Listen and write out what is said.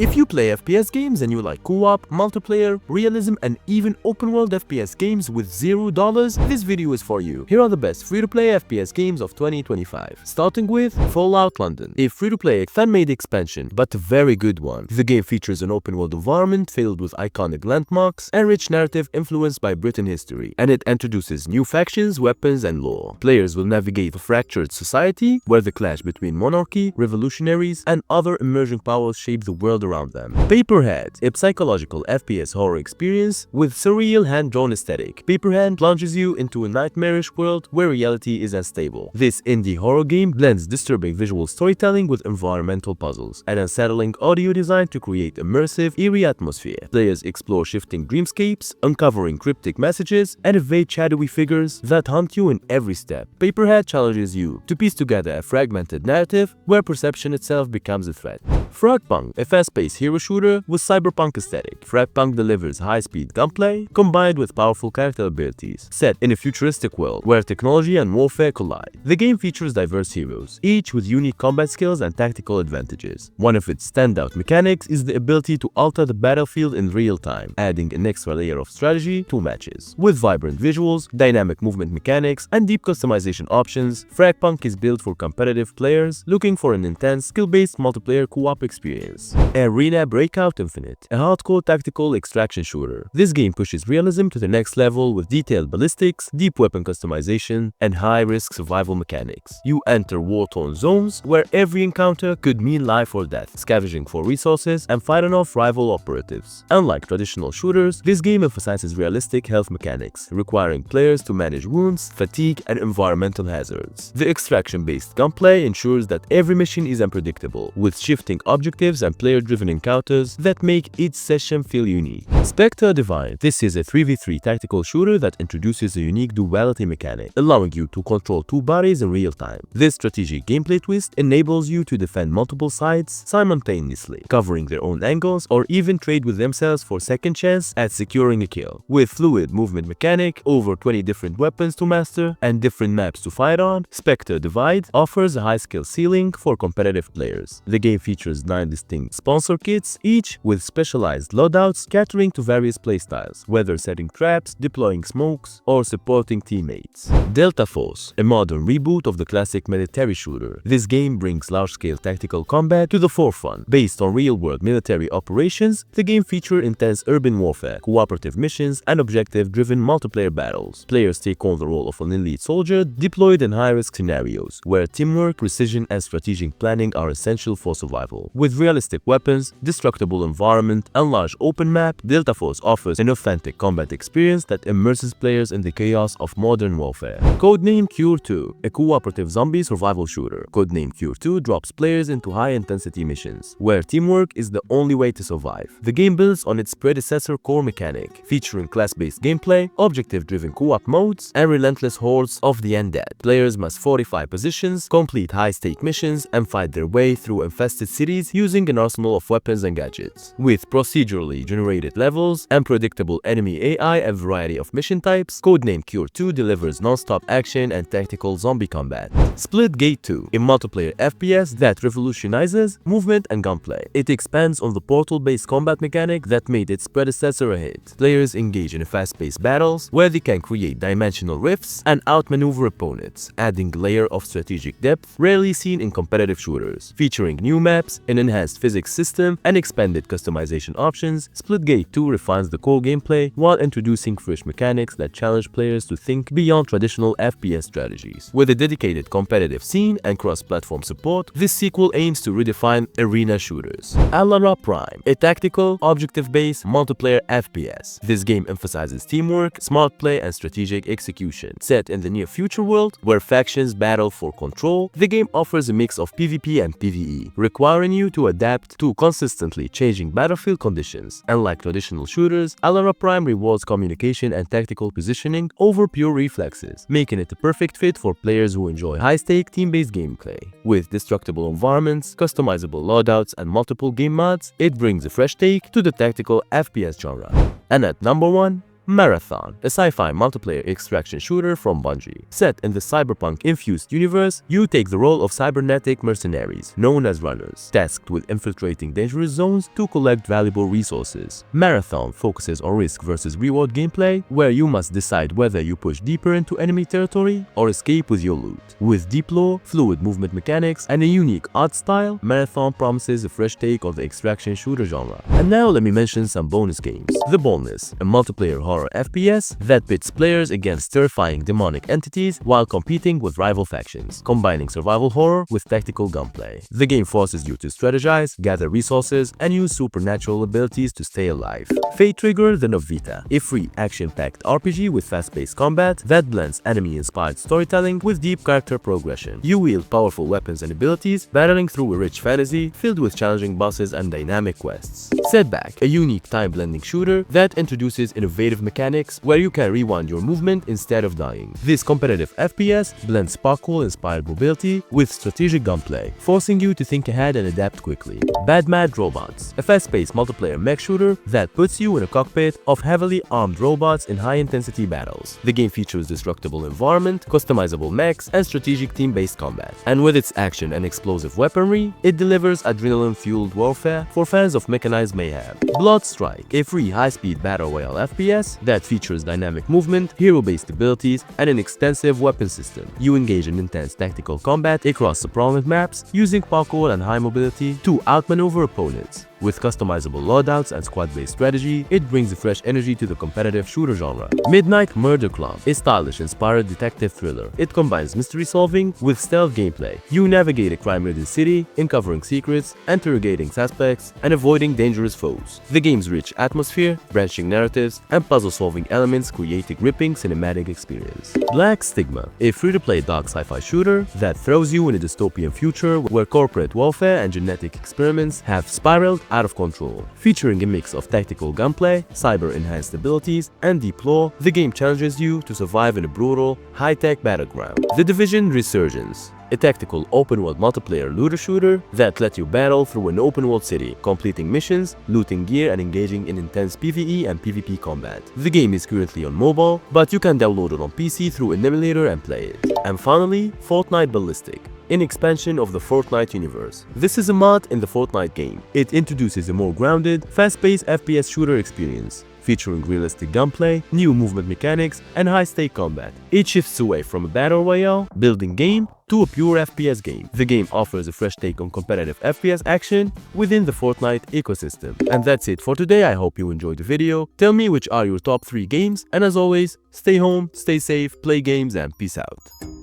If you play FPS games and you like co-op, multiplayer, realism, and even open-world FPS games with $0, this video is for you. Here are the best free-to-play FPS games of 2025. Starting with Fallout London, a free-to-play fan-made expansion, but a very good one. The game features an open-world environment filled with iconic landmarks and rich narrative influenced by Britain history, and it introduces new factions, weapons, and lore. Players will navigate a fractured society where the clash between monarchy, revolutionaries, and other emerging powers shape the world around them. PAPERHEAD, a psychological FPS horror experience with surreal hand-drawn aesthetic. PAPERHEAD plunges you into a nightmarish world where reality is unstable. This indie horror game blends disturbing visual storytelling with environmental puzzles and unsettling audio design to create immersive, eerie atmosphere. Players explore shifting dreamscapes, uncovering cryptic messages, and evade shadowy figures that haunt you in every step. PAPERHEAD challenges you to piece together a fragmented narrative where perception itself becomes a threat. FragPunk, a fast-paced hero shooter with cyberpunk aesthetic. FragPunk delivers high-speed gunplay combined with powerful character abilities, set in a futuristic world where technology and warfare collide. The game features diverse heroes, each with unique combat skills and tactical advantages. One of its standout mechanics is the ability to alter the battlefield in real time, adding an extra layer of strategy to matches. With vibrant visuals, dynamic movement mechanics, and deep customization options, FragPunk is built for competitive players looking for an intense, skill-based multiplayer co-op experience. Arena Breakout Infinite, a hardcore tactical extraction shooter. This game pushes realism to the next level with detailed ballistics, deep weapon customization, and high-risk survival mechanics. You enter war-torn zones where every encounter could mean life or death, scavenging for resources and fighting off rival operatives. Unlike traditional shooters, this game emphasizes realistic health mechanics, requiring players to manage wounds, fatigue, and environmental hazards. The extraction-based gunplay ensures that every mission is unpredictable, with shifting objectives and player-driven encounters that make each session feel unique. Spectre Divine. This is a 3v3 tactical shooter that introduces a unique duality mechanic, allowing you to control two bodies in real time. This strategic gameplay twist enables you to defend multiple sides simultaneously, covering their own angles or even trade with themselves for second chance at securing a kill. With fluid movement mechanic, over 20 different weapons to master, and different maps to fight on, Spectre Divide offers a high skill ceiling for competitive players. The game features 9 distinct sponsor kits, each with specialized loadouts catering to various playstyles, whether setting traps, deploying smokes, or supporting teammates. Delta Force, a modern reboot of the classic military shooter. This game brings large-scale tactical combat to the forefront. Based on real-world military operations, the game features intense urban warfare, cooperative missions, and objective-driven multiplayer battles. Players take on the role of an elite soldier deployed in high-risk scenarios, where teamwork, precision, and strategic planning are essential for survival. With realistic weapons, destructible environment, and large open map, Delta Force offers an authentic combat experience that immerses players in the chaos of modern warfare. Codename Cure 2, a cooperative zombie survival shooter. Codename Cure 2 drops players into high-intensity missions, where teamwork is the only way to survive. The game builds on its predecessor core mechanic, featuring class-based gameplay, objective-driven co-op modes, and relentless hordes of the undead. Players must fortify positions, complete high-stake missions, and fight their way through infested cities using an arsenal of weapons and gadgets. With procedurally generated levels and predictable enemy AI and a variety of mission types, Codename Cure 2 delivers non-stop action and tactical zombie combat. Splitgate 2, a multiplayer FPS that revolutionizes movement and gunplay. It expands on the portal-based combat mechanic that made its predecessor a hit. Players engage in fast-paced battles where they can create dimensional rifts and outmaneuver opponents, adding a layer of strategic depth rarely seen in competitive shooters. Featuring new maps, an enhanced physics system, and expanded customization options, Splitgate 2 refines the core gameplay while introducing fresh mechanics that challenge players to think beyond traditional FPS strategies. With a dedicated competitive scene and cross-platform support, this sequel aims to redefine arena shooters. Alara Prime, a tactical, objective-based multiplayer FPS. This game emphasizes teamwork, smart play, and strategic execution. Set in the near-future world, where factions battle for control, the game offers a mix of PvP and PvE, requiring you to adapt to consistently changing battlefield conditions. Unlike traditional shooters, Alara Prime rewards communication and tactical positioning over pure reflexes, making it a perfect fit for players who enjoy high-stake, team-based gameplay. With destructible environments, customizable loadouts, and multiple game mods, it brings a fresh take to the tactical FPS genre. And at number 1, Marathon, a sci-fi multiplayer extraction shooter from Bungie. Set in the cyberpunk-infused universe, you take the role of cybernetic mercenaries, known as runners, tasked with infiltrating dangerous zones to collect valuable resources. Marathon focuses on risk versus reward gameplay, where you must decide whether you push deeper into enemy territory or escape with your loot. With deep lore, fluid movement mechanics, and a unique art style, Marathon promises a fresh take on the extraction shooter genre. And now let me mention some bonus games. The Bornless, a multiplayer horror FPS that pits players against terrifying demonic entities while competing with rival factions, combining survival horror with tactical gunplay. The game forces you to strategize, gather resources, and use supernatural abilities to stay alive. Fate Trigger the Novita, a free action-packed RPG with fast-paced combat that blends enemy-inspired storytelling with deep character progression. You wield powerful weapons and abilities, battling through a rich fantasy filled with challenging bosses and dynamic quests. SetBack, a unique time-blending shooter that introduces innovative mechanics where you can rewind your movement instead of dying. This competitive FPS blends parkour-inspired mobility with strategic gunplay, forcing you to think ahead and adapt quickly. BadMad Robots, a fast-paced multiplayer mech shooter that puts you in a cockpit of heavily armed robots in high-intensity battles. The game features destructible environment, customizable mechs, and strategic team-based combat. And with its action and explosive weaponry, it delivers adrenaline-fueled warfare for fans of mechanized mayhem. Blood Strike, a free high-speed battle royale FPS that features dynamic movement, hero-based abilities, and an extensive weapon system. You engage in intense tactical combat across sprawling maps using parkour and high mobility to outmaneuver opponents. With customizable loadouts and squad-based strategy, it brings a fresh energy to the competitive shooter genre. Midnight Murder Club, a stylish, inspired detective thriller. It combines mystery solving with stealth gameplay. You navigate a crime-ridden city, uncovering secrets, interrogating suspects, and avoiding dangerous foes. The game's rich atmosphere, branching narratives, and puzzle-solving elements create a gripping cinematic experience. Black Stigma, a free-to-play dark sci-fi shooter that throws you in a dystopian future where corporate warfare and genetic experiments have spiraled out of control. Featuring a mix of tactical gunplay, cyber-enhanced abilities, and deep lore, the game challenges you to survive in a brutal, high-tech battleground. The Division Resurgence, a tactical open-world multiplayer looter shooter that lets you battle through an open-world city, completing missions, looting gear, and engaging in intense PvE and PvP combat. The game is currently on mobile, but you can download it on PC through an emulator and play it. And finally, Fortnite Ballistic, an expansion of the Fortnite universe. This is a mod in the Fortnite game. It introduces a more grounded, fast-paced FPS shooter experience, featuring realistic gunplay, new movement mechanics, and high-stake combat. It shifts away from a battle royale building game to a pure FPS game. The game offers a fresh take on competitive FPS action within the Fortnite ecosystem. And that's it for today. I hope you enjoyed the video. Tell me which are your top 3 games, and as always, stay home, stay safe, play games, and peace out.